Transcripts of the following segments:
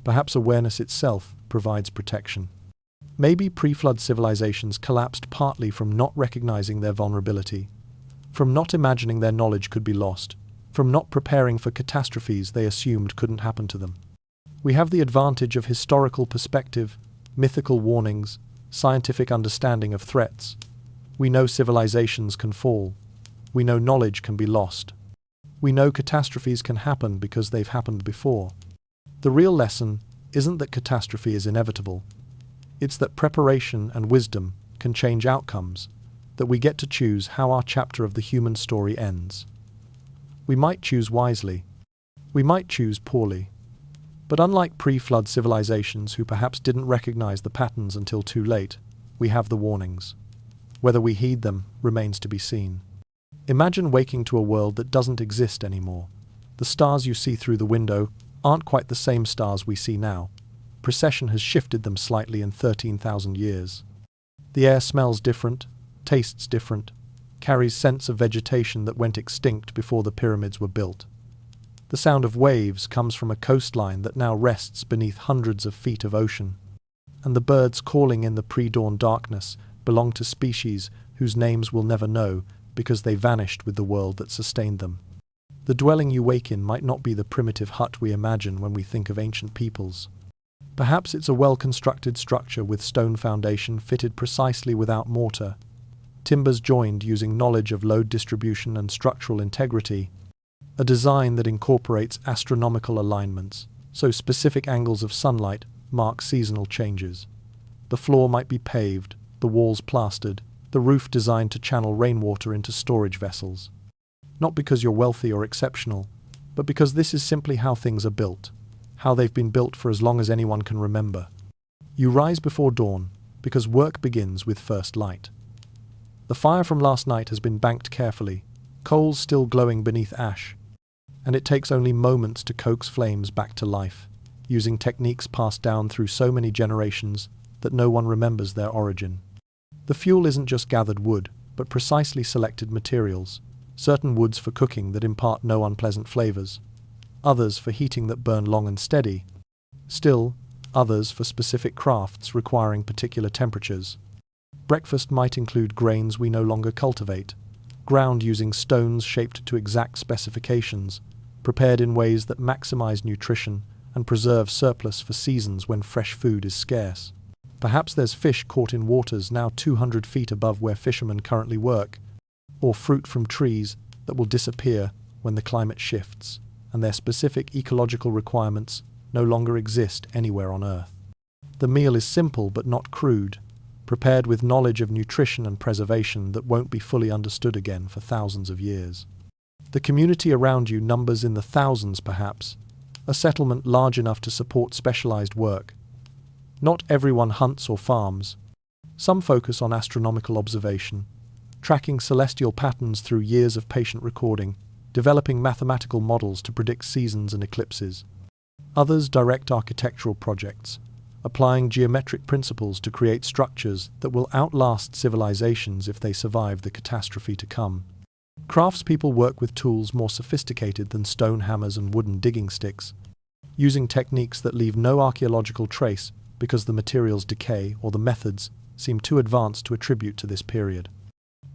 Perhaps awareness itself provides protection. Maybe pre-flood civilizations collapsed partly from not recognizing their vulnerability, from not imagining their knowledge could be lost, from not preparing for catastrophes they assumed couldn't happen to them. We have the advantage of historical perspective, mythical warnings, scientific understanding of threats. We know civilizations can fall. We know knowledge can be lost. We know catastrophes can happen because they've happened before. The real lesson isn't that catastrophe is inevitable. It's that preparation and wisdom can change outcomes, that we get to choose how our chapter of the human story ends. We might choose wisely. We might choose poorly. But unlike pre-flood civilizations who perhaps didn't recognize the patterns until too late, we have the warnings. Whether we heed them remains to be seen. Imagine waking to a world that doesn't exist anymore. The stars you see through the window aren't quite the same stars we see now. Precession has shifted them slightly in 13,000 years. The air smells different, tastes different, carries scents of vegetation that went extinct before the pyramids were built. The sound of waves comes from a coastline that now rests beneath hundreds of feet of ocean. And the birds calling in the pre-dawn darkness belong to species whose names we'll never know because they vanished with the world that sustained them. The dwelling you wake in might not be the primitive hut we imagine when we think of ancient peoples. Perhaps it's a well-constructed structure with stone foundation fitted precisely without mortar, timbers joined using knowledge of load distribution and structural integrity, a design that incorporates astronomical alignments, so specific angles of sunlight mark seasonal changes. The floor might be paved, the walls plastered, the roof designed to channel rainwater into storage vessels. Not because you're wealthy or exceptional, but because this is simply how things are built, how they've been built for as long as anyone can remember. You rise before dawn because work begins with first light. The fire from last night has been banked carefully, coals still glowing beneath ash, and it takes only moments to coax flames back to life, using techniques passed down through so many generations that no one remembers their origin. The fuel isn't just gathered wood, but precisely selected materials, certain woods for cooking that impart no unpleasant flavors, others for heating that burn long and steady, still others for specific crafts requiring particular temperatures. Breakfast might include grains we no longer cultivate, ground using stones shaped to exact specifications, prepared in ways that maximize nutrition and preserve surplus for seasons when fresh food is scarce. Perhaps there's fish caught in waters now 200 feet above where fishermen currently work, or fruit from trees that will disappear when the climate shifts and their specific ecological requirements no longer exist anywhere on Earth. The meal is simple but not crude, prepared with knowledge of nutrition and preservation that won't be fully understood again for thousands of years. The community around you numbers in the thousands perhaps, a settlement large enough to support specialized work. Not everyone hunts or farms. Some focus on astronomical observation, tracking celestial patterns through years of patient recording, developing mathematical models to predict seasons and eclipses. Others direct architectural projects, applying geometric principles to create structures that will outlast civilizations if they survive the catastrophe to come. Craftspeople work with tools more sophisticated than stone hammers and wooden digging sticks, using techniques that leave no archaeological trace because the materials decay or the methods seem too advanced to attribute to this period.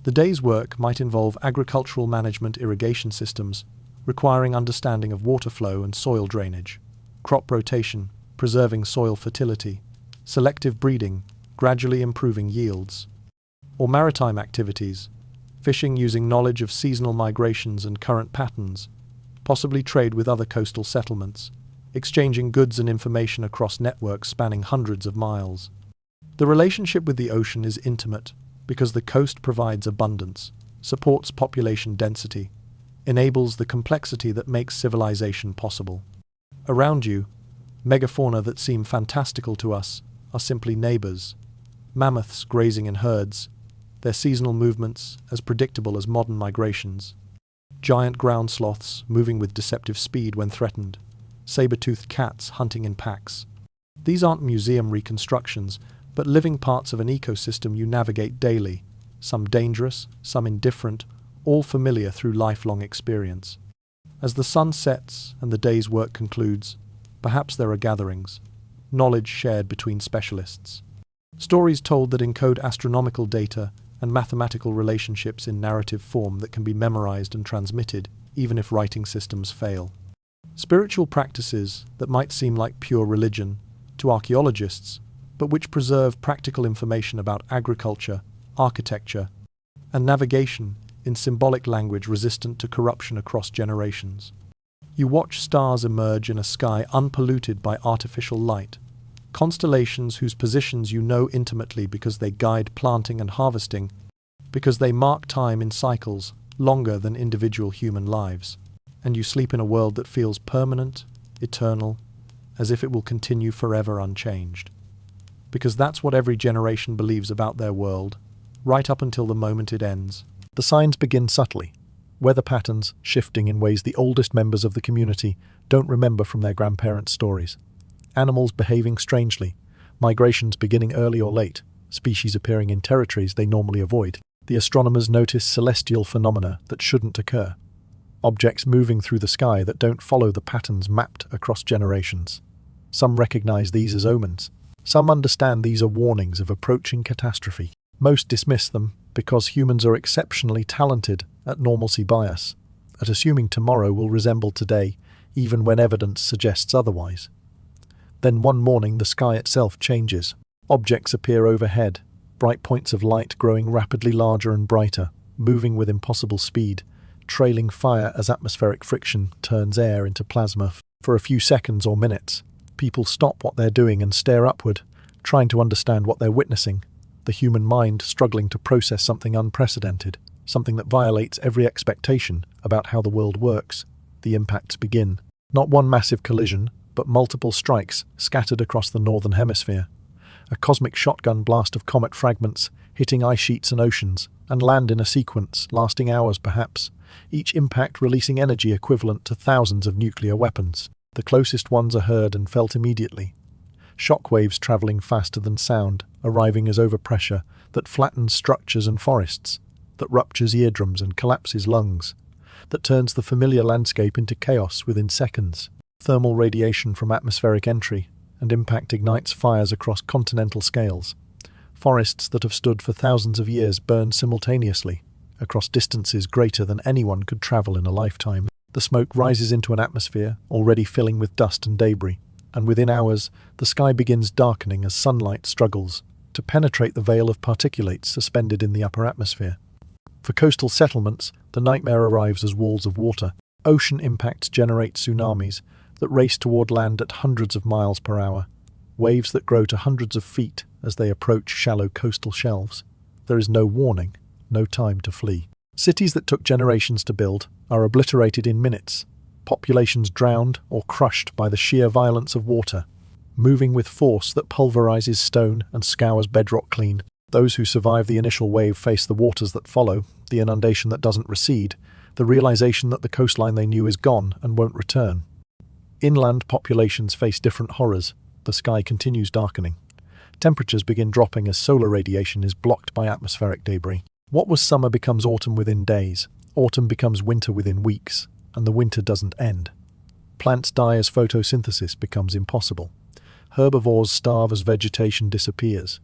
The day's work might involve agricultural management irrigation systems, requiring understanding of water flow and soil drainage, crop rotation, preserving soil fertility, selective breeding, gradually improving yields, or maritime activities, fishing using knowledge of seasonal migrations and current patterns, possibly trade with other coastal settlements, exchanging goods and information across networks spanning hundreds of miles. The relationship with the ocean is intimate because the coast provides abundance, supports population density, enables the complexity that makes civilization possible. Around you, megafauna that seem fantastical to us are simply neighbors, mammoths grazing in herds, their seasonal movements as predictable as modern migrations, giant ground sloths moving with deceptive speed when threatened, saber-toothed cats hunting in packs. These aren't museum reconstructions, but living parts of an ecosystem you navigate daily, some dangerous, some indifferent, all familiar through lifelong experience. As the sun sets and the day's work concludes, Perhaps there are gatherings, knowledge shared between specialists, stories told that encode astronomical data and mathematical relationships in narrative form that can be memorized and transmitted, even if writing systems fail. Spiritual practices that might seem like pure religion to archaeologists, but which preserve practical information about agriculture, architecture, and navigation in symbolic language resistant to corruption across generations. You watch stars emerge in a sky unpolluted by artificial light, constellations whose positions you know intimately because they guide planting and harvesting, because they mark time in cycles longer than individual human lives. And you sleep in a world that feels permanent, eternal, as if it will continue forever unchanged. Because that's what every generation believes about their world, right up until the moment it ends. The signs begin subtly, weather patterns shifting in ways the oldest members of the community don't remember from their grandparents' stories. Animals behaving strangely, migrations beginning early or late, species appearing in territories they normally avoid. The astronomers notice celestial phenomena that shouldn't occur. Objects moving through the sky that don't follow the patterns mapped across generations. Some recognize these as omens. Some understand these are warnings of approaching catastrophe. Most dismiss them because humans are exceptionally talented at normalcy bias, at assuming tomorrow will resemble today, even when evidence suggests otherwise. Then one morning the sky itself changes. Objects appear overhead, bright points of light growing rapidly larger and brighter, moving with impossible speed, trailing fire as atmospheric friction turns air into plasma. For a few seconds or minutes, people stop what they're doing and stare upward, trying to understand what they're witnessing, the human mind struggling to process something unprecedented, something that violates every expectation about how the world works. The impacts begin. Not one massive collision, but multiple strikes scattered across the northern hemisphere. A cosmic shotgun blast of comet fragments hitting ice sheets and oceans, and land in a sequence lasting hours perhaps, each impact releasing energy equivalent to thousands of nuclear weapons. The closest ones are heard and felt immediately. Shockwaves traveling faster than sound, arriving as overpressure that flattens structures and forests, that ruptures eardrums and collapses lungs, that turns the familiar landscape into chaos within seconds. Thermal radiation from atmospheric entry and impact ignites fires across continental scales. Forests that have stood for thousands of years burn simultaneously, across distances greater than anyone could travel in a lifetime. The smoke rises into an atmosphere already filling with dust and debris, and within hours, the sky begins darkening as sunlight struggles to penetrate the veil of particulates suspended in the upper atmosphere. For coastal settlements, the nightmare arrives as walls of water. Ocean impacts generate tsunamis that race toward land at hundreds of miles per hour, waves that grow to hundreds of feet as they approach shallow coastal shelves. There is no warning, no time to flee. Cities that took generations to build are obliterated in minutes, populations drowned or crushed by the sheer violence of water, moving with force that pulverizes stone and scours bedrock clean. Those who survive the initial wave face the waters that follow, the inundation that doesn't recede, the realization that the coastline they knew is gone and won't return. Inland populations face different horrors. The sky continues darkening. Temperatures begin dropping as solar radiation is blocked by atmospheric debris. What was summer becomes autumn within days, autumn becomes winter within weeks, and the winter doesn't end. Plants die as photosynthesis becomes impossible. Herbivores starve as vegetation disappears.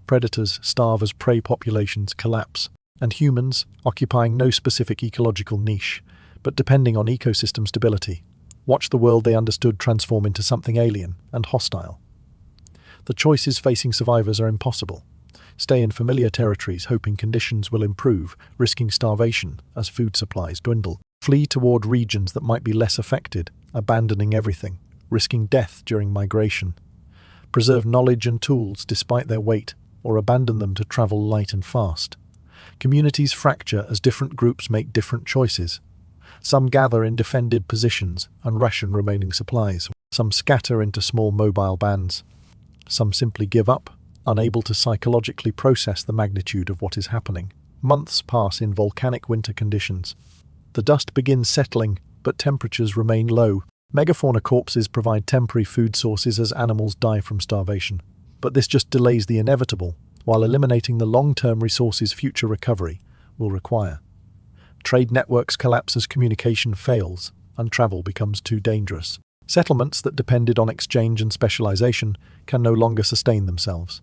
Predators starve as prey populations collapse. And humans, occupying no specific ecological niche, but depending on ecosystem stability, watch the world they understood transform into something alien and hostile. The choices facing survivors are impossible. Stay in familiar territories hoping conditions will improve, risking starvation as food supplies dwindle. Flee toward regions that might be less affected, abandoning everything, risking death during migration. Preserve knowledge and tools despite their weight, or abandon them to travel light and fast. Communities fracture as different groups make different choices. Some gather in defended positions and ration remaining supplies. Some scatter into small mobile bands. Some simply give up, unable to psychologically process the magnitude of what is happening. Months pass in volcanic winter conditions. The dust begins settling, but temperatures remain low. Megafauna corpses provide temporary food sources as animals die from starvation. But this just delays the inevitable, while eliminating the long-term resources future recovery will require. Trade networks collapse as communication fails, and travel becomes too dangerous. Settlements that depended on exchange and specialization can no longer sustain themselves.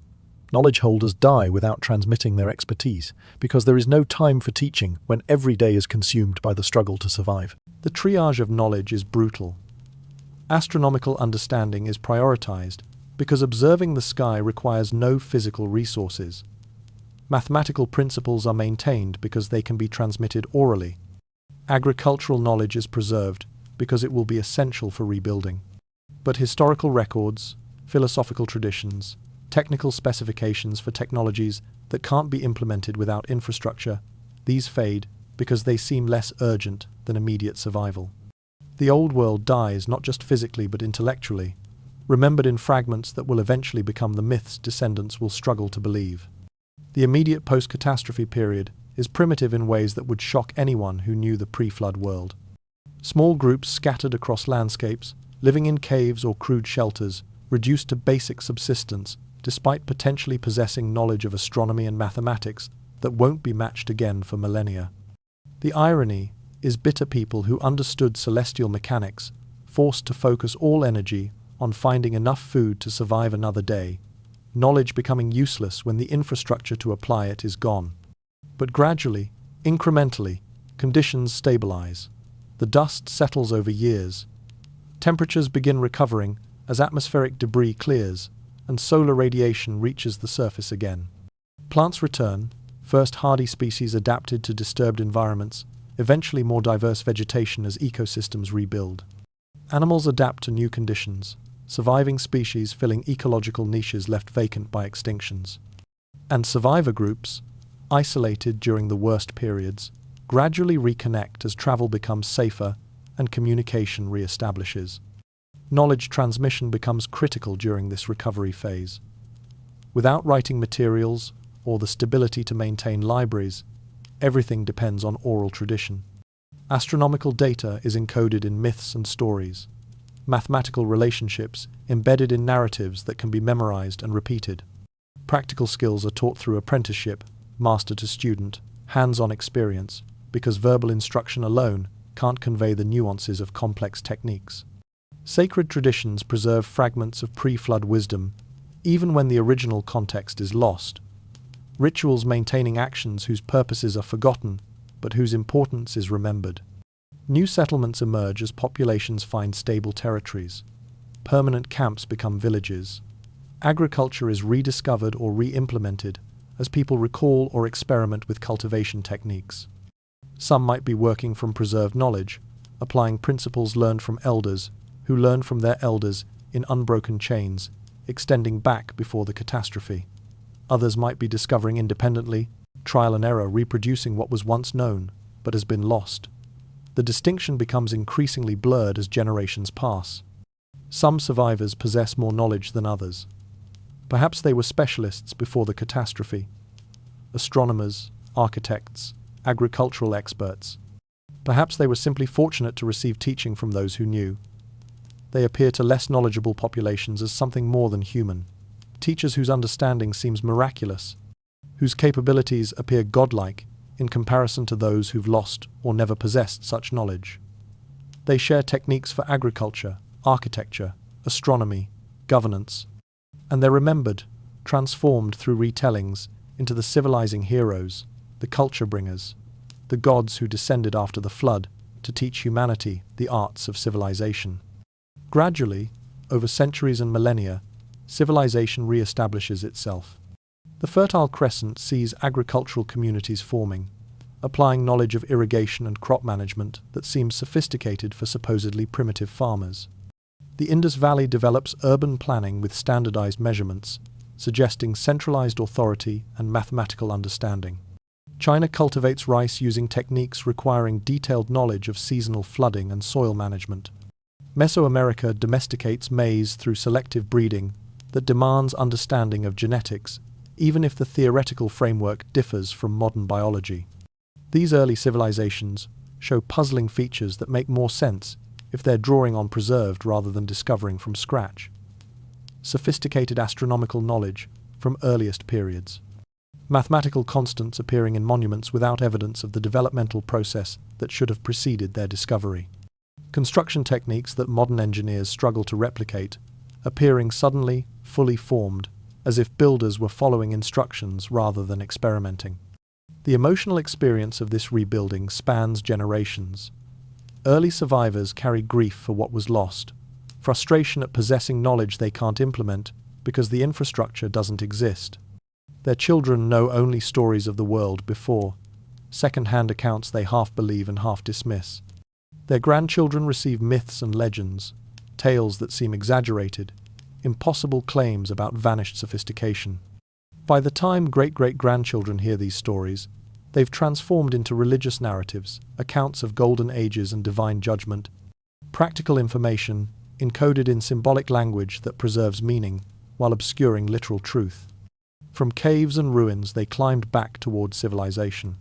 Knowledge holders die without transmitting their expertise, because there is no time for teaching when every day is consumed by the struggle to survive. The triage of knowledge is brutal. Astronomical understanding is prioritized because observing the sky requires no physical resources. Mathematical principles are maintained because they can be transmitted orally. Agricultural knowledge is preserved because it will be essential for rebuilding. But historical records, philosophical traditions, technical specifications for technologies that can't be implemented without infrastructure, these fade because they seem less urgent than immediate survival. The old world dies not just physically but intellectually, remembered in fragments that will eventually become the myths descendants will struggle to believe. The immediate post-catastrophe period is primitive in ways that would shock anyone who knew the pre-flood world. Small groups scattered across landscapes, living in caves or crude shelters, reduced to basic subsistence, despite potentially possessing knowledge of astronomy and mathematics that won't be matched again for millennia. The irony is bitter people who understood celestial mechanics, forced to focus all energy on finding enough food to survive another day, knowledge becoming useless when the infrastructure to apply it is gone. But gradually, incrementally, conditions stabilize. The dust settles over years. Temperatures begin recovering as atmospheric debris clears and solar radiation reaches the surface again. Plants return, first hardy species adapted to disturbed environments, eventually more diverse vegetation as ecosystems rebuild. Animals adapt to new conditions, surviving species filling ecological niches left vacant by extinctions. And survivor groups, isolated during the worst periods, gradually reconnect as travel becomes safer and communication re-establishes. Knowledge transmission becomes critical during this recovery phase. Without writing materials or the stability to maintain libraries, everything depends on oral tradition. Astronomical data is encoded in myths and stories, mathematical relationships embedded in narratives that can be memorized and repeated. Practical skills are taught through apprenticeship, master to student, hands-on experience, because verbal instruction alone can't convey the nuances of complex techniques. Sacred traditions preserve fragments of pre-flood wisdom, even when the original context is lost. Rituals maintaining actions whose purposes are forgotten, but whose importance is remembered. New settlements emerge as populations find stable territories. Permanent camps become villages. Agriculture is rediscovered or re-implemented as people recall or experiment with cultivation techniques. Some might be working from preserved knowledge, applying principles learned from elders who learned from their elders in unbroken chains, extending back before the catastrophe. Others might be discovering independently, trial and error reproducing what was once known, but has been lost. The distinction becomes increasingly blurred as generations pass. Some survivors possess more knowledge than others. Perhaps they were specialists before the catastrophe. Astronomers, architects, agricultural experts. Perhaps they were simply fortunate to receive teaching from those who knew. They appear to less knowledgeable populations as something more than human. Teachers whose understanding seems miraculous, whose capabilities appear godlike in comparison to those who've lost or never possessed such knowledge. They share techniques for agriculture, architecture, astronomy, governance, and they're remembered, transformed through retellings into the civilizing heroes, the culture bringers, the gods who descended after the flood to teach humanity the arts of civilization. Gradually, over centuries and millennia, civilization re-establishes itself. The Fertile Crescent sees agricultural communities forming, applying knowledge of irrigation and crop management that seems sophisticated for supposedly primitive farmers. The Indus Valley develops urban planning with standardized measurements, suggesting centralized authority and mathematical understanding. China cultivates rice using techniques requiring detailed knowledge of seasonal flooding and soil management. Mesoamerica domesticates maize through selective breeding that demands understanding of genetics, even if the theoretical framework differs from modern biology. These early civilizations show puzzling features that make more sense if they're drawing on preserved rather than discovering from scratch. Sophisticated astronomical knowledge from earliest periods. Mathematical constants appearing in monuments without evidence of the developmental process that should have preceded their discovery. construction techniques that modern engineers struggle to replicate, appearing suddenly, fully formed, as if builders were following instructions rather than experimenting. The emotional experience of this rebuilding spans generations. Early survivors carry grief for what was lost, frustration at possessing knowledge they can't implement because the infrastructure doesn't exist. Their children know only stories of the world before, second-hand accounts they half believe and half dismiss. Their grandchildren receive myths and legends, tales that seem exaggerated, impossible claims about vanished sophistication. By the time great-great-grandchildren hear these stories, they've transformed into religious narratives, accounts of golden ages and divine judgment, practical information encoded in symbolic language that preserves meaning while obscuring literal truth. From caves and ruins they climbed back toward civilization.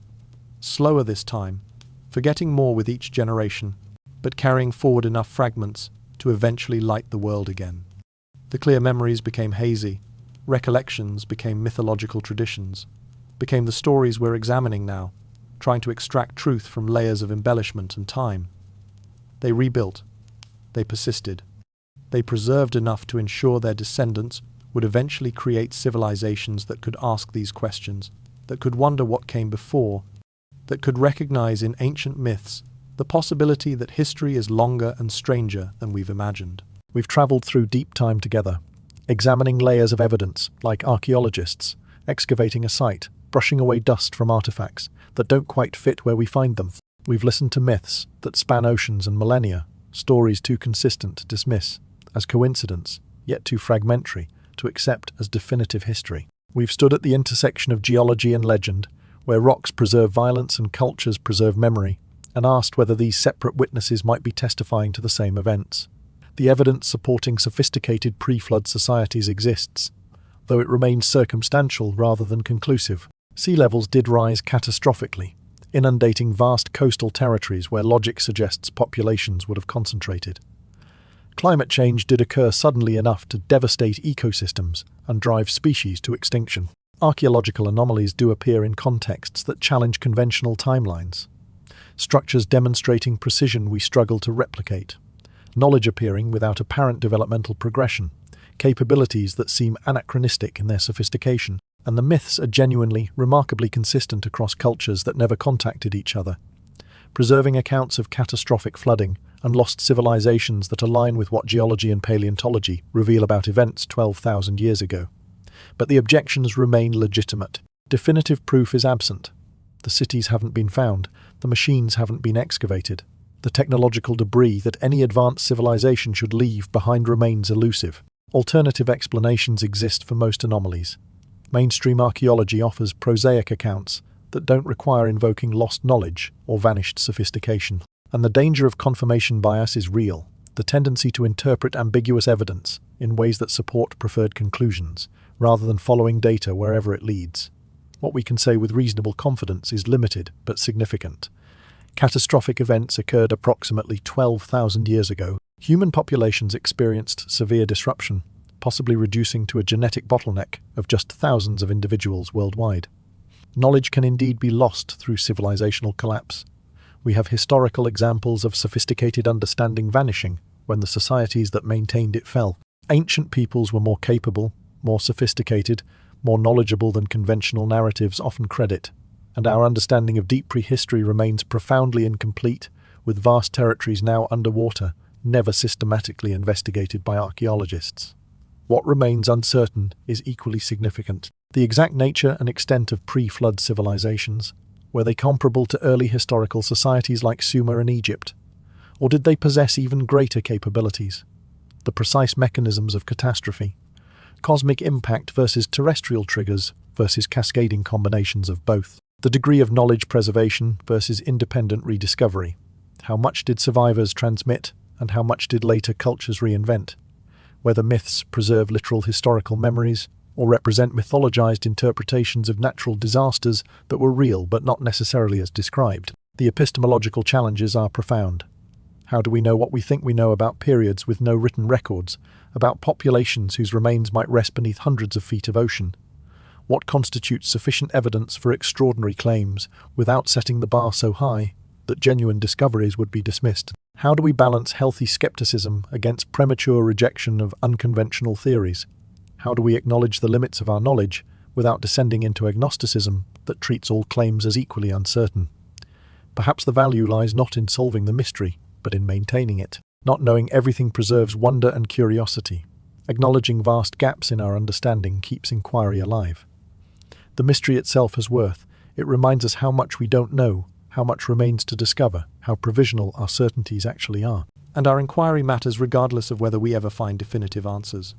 Slower this time, forgetting more with each generation, but carrying forward enough fragments to eventually light the world again. The clear memories became hazy, recollections became mythological traditions, became the stories we're examining now, trying to extract truth from layers of embellishment and time. They rebuilt. They persisted. They preserved enough to ensure their descendants would eventually create civilizations that could ask these questions, that could wonder what came before, that could recognize in ancient myths the possibility that history is longer and stranger than we've imagined. We've traveled through deep time together, examining layers of evidence like archaeologists, excavating a site, brushing away dust from artifacts that don't quite fit where we find them. We've listened to myths that span oceans and millennia, stories too consistent to dismiss as coincidence, yet too fragmentary to accept as definitive history. We've stood at the intersection of geology and legend, where rocks preserve violence and cultures preserve memory, and asked whether these separate witnesses might be testifying to the same events. The evidence supporting sophisticated pre-flood societies exists, though it remains circumstantial rather than conclusive. Sea levels did rise catastrophically, inundating vast coastal territories where logic suggests populations would have concentrated. Climate change did occur suddenly enough to devastate ecosystems and drive species to extinction. Archaeological anomalies do appear in contexts that challenge conventional timelines. Structures demonstrating precision we struggle to replicate. Knowledge appearing without apparent developmental progression. Capabilities that seem anachronistic in their sophistication. And the myths are genuinely, remarkably consistent across cultures that never contacted each other. Preserving accounts of catastrophic flooding and lost civilizations that align with what geology and paleontology reveal about events 12,000 years ago. But the objections remain legitimate. Definitive proof is absent. The cities haven't been found. The machines haven't been excavated. The technological debris that any advanced civilization should leave behind remains elusive. Alternative explanations exist for most anomalies. Mainstream archaeology offers prosaic accounts that don't require invoking lost knowledge or vanished sophistication. And the danger of confirmation bias is real, the tendency to interpret ambiguous evidence in ways that support preferred conclusions, rather than following data wherever it leads. What we can say with reasonable confidence is limited but significant. Catastrophic events occurred approximately 12,000 years ago. Human populations experienced severe disruption, possibly reducing to a genetic bottleneck of just thousands of individuals worldwide. Knowledge can indeed be lost through civilizational collapse. We have historical examples of sophisticated understanding vanishing when the societies that maintained it fell. Ancient peoples were more capable, more sophisticated, more knowledgeable than conventional narratives often credit, and our understanding of deep prehistory remains profoundly incomplete, with vast territories now underwater, never systematically investigated by archaeologists. What remains uncertain is equally significant. The exact nature and extent of pre-flood civilizations. Were they comparable to early historical societies like Sumer and Egypt? Or did they possess even greater capabilities? The precise mechanisms of catastrophe. Cosmic impact versus terrestrial triggers versus cascading combinations of both. The degree of knowledge preservation versus independent rediscovery. How much did survivors transmit and how much did later cultures reinvent? Whether myths preserve literal historical memories or represent mythologized interpretations of natural disasters that were real but not necessarily as described. The epistemological challenges are profound. How do we know what we think we know about periods with no written records, about populations whose remains might rest beneath hundreds of feet of ocean? What constitutes sufficient evidence for extraordinary claims without setting the bar so high that genuine discoveries would be dismissed? How do we balance healthy skepticism against premature rejection of unconventional theories? How do we acknowledge the limits of our knowledge without descending into agnosticism that treats all claims as equally uncertain? Perhaps the value lies not in solving the mystery, but in maintaining it. Not knowing everything preserves wonder and curiosity. Acknowledging vast gaps in our understanding keeps inquiry alive. The mystery itself has worth. It reminds us how much we don't know, how much remains to discover, how provisional our certainties actually are. And our inquiry matters regardless of whether we ever find definitive answers.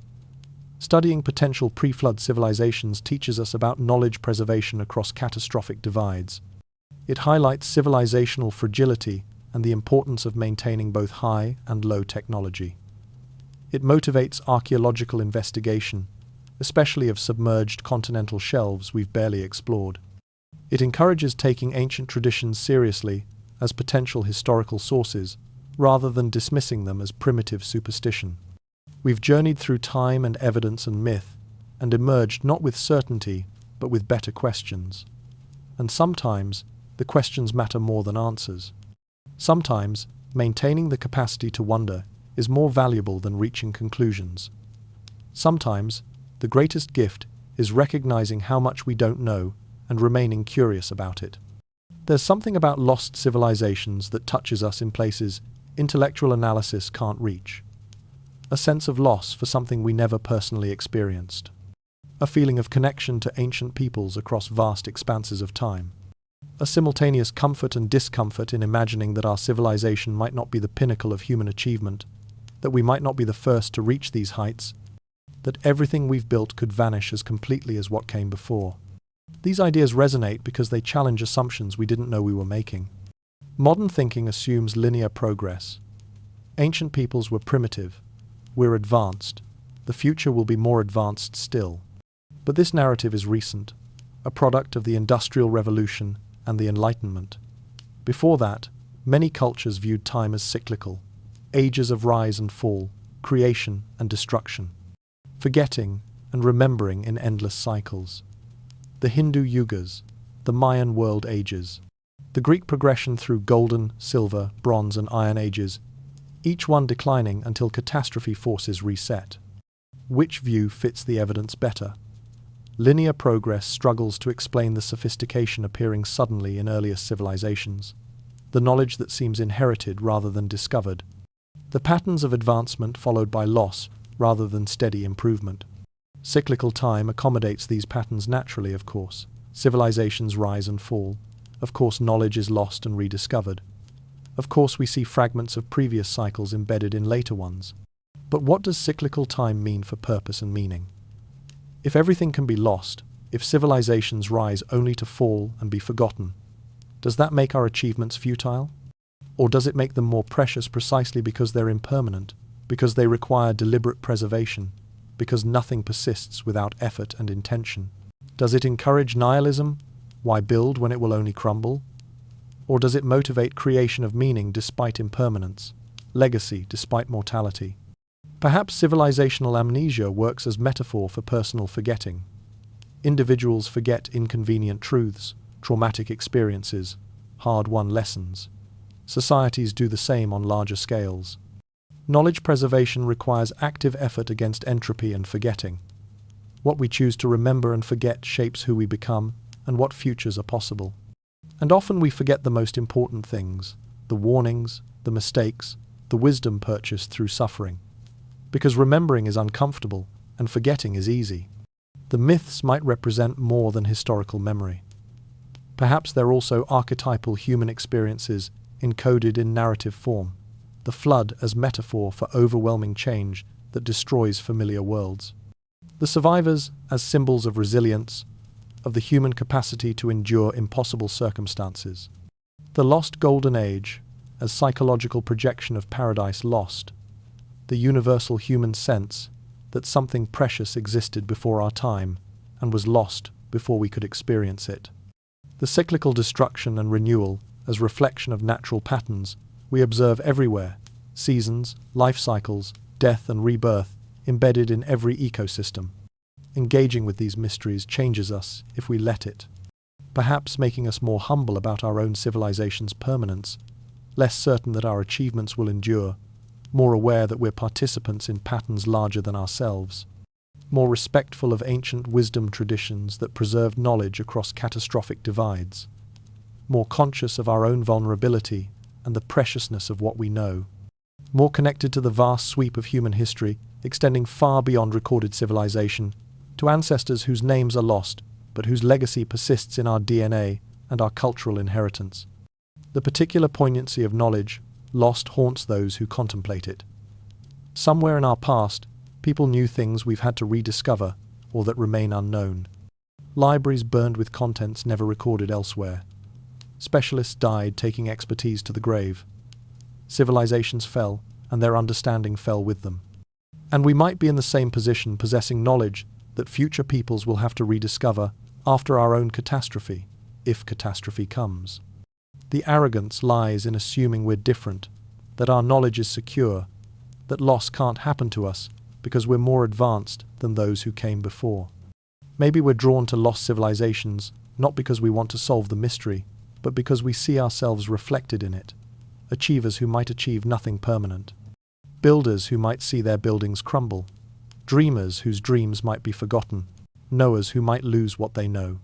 Studying potential pre-flood civilizations teaches us about knowledge preservation across catastrophic divides. It highlights civilizational fragility and the importance of maintaining both high and low technology. It motivates archaeological investigation, especially of submerged continental shelves we've barely explored. It encourages taking ancient traditions seriously as potential historical sources, rather than dismissing them as primitive superstition. We've journeyed through time and evidence and myth, and emerged not with certainty, but with better questions. And sometimes, the questions matter more than answers. Sometimes, maintaining the capacity to wonder is more valuable than reaching conclusions. Sometimes, the greatest gift is recognizing how much we don't know and remaining curious about it. There's something about lost civilizations that touches us in places intellectual analysis can't reach. A sense of loss for something we never personally experienced. A feeling of connection to ancient peoples across vast expanses of time. A simultaneous comfort and discomfort in imagining that our civilization might not be the pinnacle of human achievement, that we might not be the first to reach these heights, that everything we've built could vanish as completely as what came before. These ideas resonate because they challenge assumptions we didn't know we were making. Modern thinking assumes linear progress. Ancient peoples were primitive. We're advanced. The future will be more advanced still. But this narrative is recent, a product of the Industrial Revolution and the Enlightenment. Before that, many cultures viewed time as cyclical, ages of rise and fall, creation and destruction, forgetting and remembering in endless cycles. The Hindu yugas, the Mayan world ages, the Greek progression through golden, silver, bronze and iron ages, each one declining until catastrophe forces reset. Which view fits the evidence better? Linear progress struggles to explain the sophistication appearing suddenly in earlier civilizations, the knowledge that seems inherited rather than discovered, the patterns of advancement followed by loss rather than steady improvement. Cyclical time accommodates these patterns naturally, of course. Civilizations rise and fall. Of course, knowledge is lost and rediscovered. Of course, we see fragments of previous cycles embedded in later ones. But what does cyclical time mean for purpose and meaning? If everything can be lost, if civilizations rise only to fall and be forgotten, does that make our achievements futile? Or does it make them more precious precisely because they're impermanent, because they require deliberate preservation, because nothing persists without effort and intention? Does it encourage nihilism? Why build when it will only crumble? Or does it motivate creation of meaning despite impermanence, legacy despite mortality? Perhaps civilizational amnesia works as metaphor for personal forgetting. Individuals forget inconvenient truths, traumatic experiences, hard-won lessons. Societies do the same on larger scales. Knowledge preservation requires active effort against entropy and forgetting. What we choose to remember and forget shapes who we become and what futures are possible. And often we forget the most important things, the warnings, the mistakes, the wisdom purchased through suffering. Because remembering is uncomfortable and forgetting is easy. The myths might represent more than historical memory. Perhaps they're also archetypal human experiences encoded in narrative form. The flood as metaphor for overwhelming change that destroys familiar worlds. The survivors as symbols of resilience, of the human capacity to endure impossible circumstances. The lost golden age as psychological projection of paradise lost. The universal human sense that something precious existed before our time and was lost before we could experience it. The cyclical destruction and renewal as reflection of natural patterns we observe everywhere, seasons, life cycles, death and rebirth embedded in every ecosystem. Engaging with these mysteries changes us if we let it, perhaps making us more humble about our own civilization's permanence, less certain that our achievements will endure, more aware that we're participants in patterns larger than ourselves, more respectful of ancient wisdom traditions that preserved knowledge across catastrophic divides, more conscious of our own vulnerability and the preciousness of what we know, more connected to the vast sweep of human history, extending far beyond recorded civilization, to ancestors whose names are lost, but whose legacy persists in our DNA and our cultural inheritance. The particular poignancy of knowledge lost haunts those who contemplate it. Somewhere in our past, people knew things we've had to rediscover or that remain unknown. Libraries burned with contents never recorded elsewhere. Specialists died taking expertise to the grave. Civilizations fell, and their understanding fell with them. And we might be in the same position, possessing knowledge that future peoples will have to rediscover after our own catastrophe, if catastrophe comes. The arrogance lies in assuming we're different, that our knowledge is secure, that loss can't happen to us because we're more advanced than those who came before. Maybe we're drawn to lost civilizations not because we want to solve the mystery, but because we see ourselves reflected in it. Achievers who might achieve nothing permanent. Builders who might see their buildings crumble. Dreamers whose dreams might be forgotten. Knowers who might lose what they know.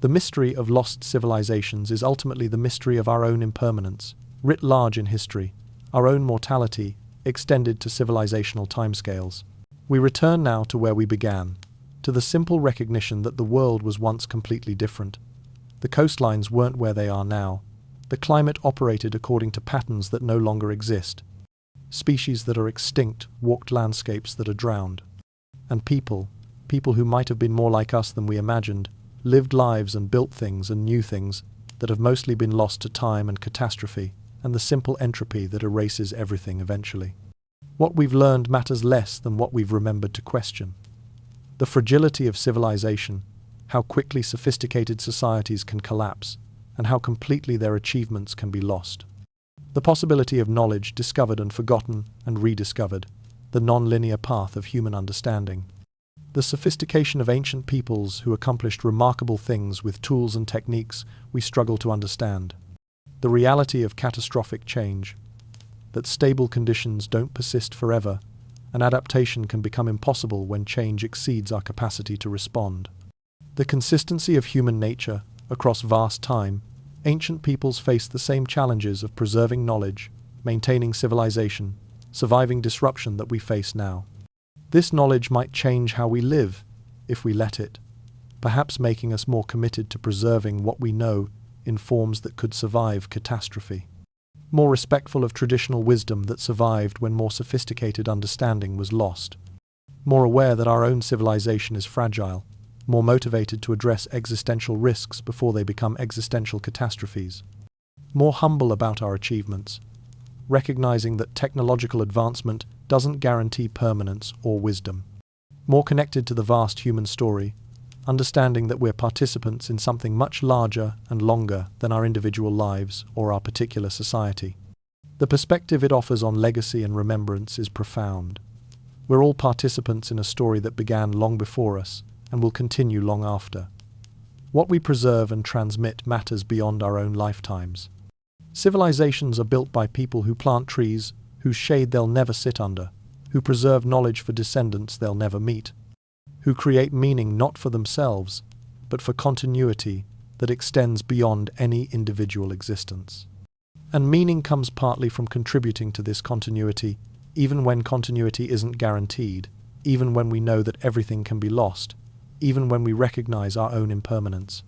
The mystery of lost civilizations is ultimately the mystery of our own impermanence, writ large in history, our own mortality, extended to civilizational timescales. We return now to where we began, to the simple recognition that the world was once completely different. The coastlines weren't where they are now. The climate operated according to patterns that no longer exist. Species that are extinct walked landscapes that are drowned. And people who might have been more like us than we imagined, lived lives and built things and knew things that have mostly been lost to time and catastrophe and the simple entropy that erases everything eventually. What we've learned matters less than what we've remembered to question. The fragility of civilization, how quickly sophisticated societies can collapse, and how completely their achievements can be lost. The possibility of knowledge discovered and forgotten and rediscovered, the non-linear path of human understanding. The sophistication of ancient peoples who accomplished remarkable things with tools and techniques we struggle to understand. The reality of catastrophic change, that stable conditions don't persist forever, and adaptation can become impossible when change exceeds our capacity to respond. The consistency of human nature across vast time. Ancient peoples faced the same challenges of preserving knowledge, maintaining civilization, surviving disruption that we face now. This knowledge might change how we live, if we let it, perhaps making us more committed to preserving what we know in forms that could survive catastrophe. More respectful of traditional wisdom that survived when more sophisticated understanding was lost. More aware that our own civilization is fragile, more motivated to address existential risks before they become existential catastrophes. More humble about our achievements, recognizing that technological advancement doesn't guarantee permanence or wisdom. More connected to the vast human story, understanding that we're participants in something much larger and longer than our individual lives or our particular society. The perspective it offers on legacy and remembrance is profound. We're all participants in a story that began long before us and will continue long after. What we preserve and transmit matters beyond our own lifetimes. Civilizations are built by people who plant trees whose shade they'll never sit under, who preserve knowledge for descendants they'll never meet, who create meaning not for themselves, but for continuity that extends beyond any individual existence. And meaning comes partly from contributing to this continuity, even when continuity isn't guaranteed, even when we know that everything can be lost, even when we recognize our own impermanence.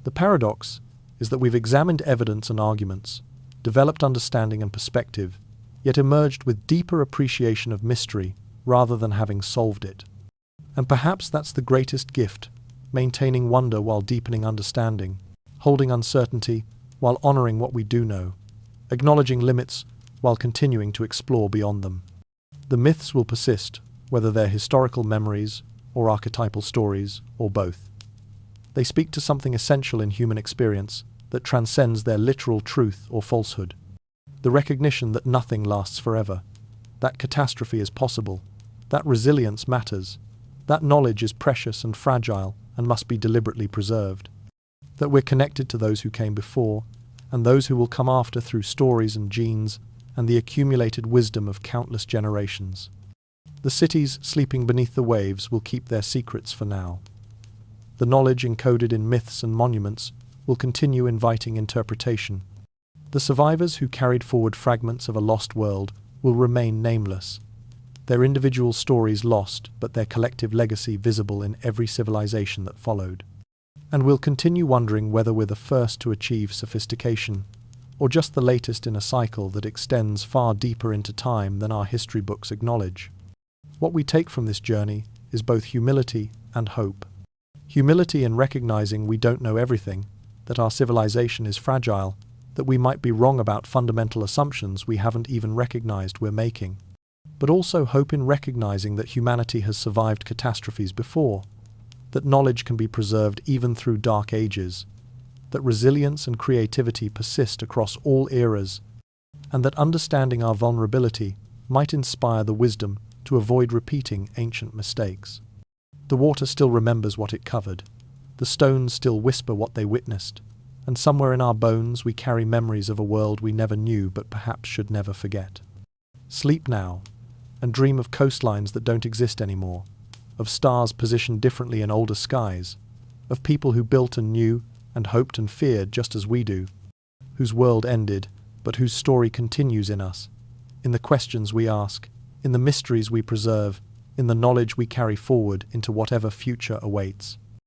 The paradox is that we've examined evidence and arguments, developed understanding and perspective, yet emerged with deeper appreciation of mystery rather than having solved it. And perhaps that's the greatest gift, maintaining wonder while deepening understanding, holding uncertainty while honoring what we do know, acknowledging limits while continuing to explore beyond them. The myths will persist, whether they're historical memories or archetypal stories, or both. They speak to something essential in human experience that transcends their literal truth or falsehood. The recognition that nothing lasts forever, that catastrophe is possible, that resilience matters, that knowledge is precious and fragile and must be deliberately preserved, that we're connected to those who came before, and those who will come after through stories and genes and the accumulated wisdom of countless generations. The cities sleeping beneath the waves will keep their secrets for now. The knowledge encoded in myths and monuments will continue inviting interpretation. The survivors who carried forward fragments of a lost world will remain nameless, their individual stories lost, but their collective legacy visible in every civilization that followed. And we'll continue wondering whether we're the first to achieve sophistication, or just the latest in a cycle that extends far deeper into time than our history books acknowledge. What we take from this journey is both humility and hope. Humility in recognizing we don't know everything, that our civilization is fragile, that we might be wrong about fundamental assumptions we haven't even recognized we're making. But also hope in recognizing that humanity has survived catastrophes before, that knowledge can be preserved even through dark ages, that resilience and creativity persist across all eras, and that understanding our vulnerability might inspire the wisdom to avoid repeating ancient mistakes. The water still remembers what it covered, the stones still whisper what they witnessed, and somewhere in our bones we carry memories of a world we never knew but perhaps should never forget. Sleep now, and dream of coastlines that don't exist anymore, of stars positioned differently in older skies, of people who built and knew and hoped and feared just as we do, whose world ended, but whose story continues in us, in the questions we ask, in the mysteries we preserve, in the knowledge we carry forward into whatever future awaits.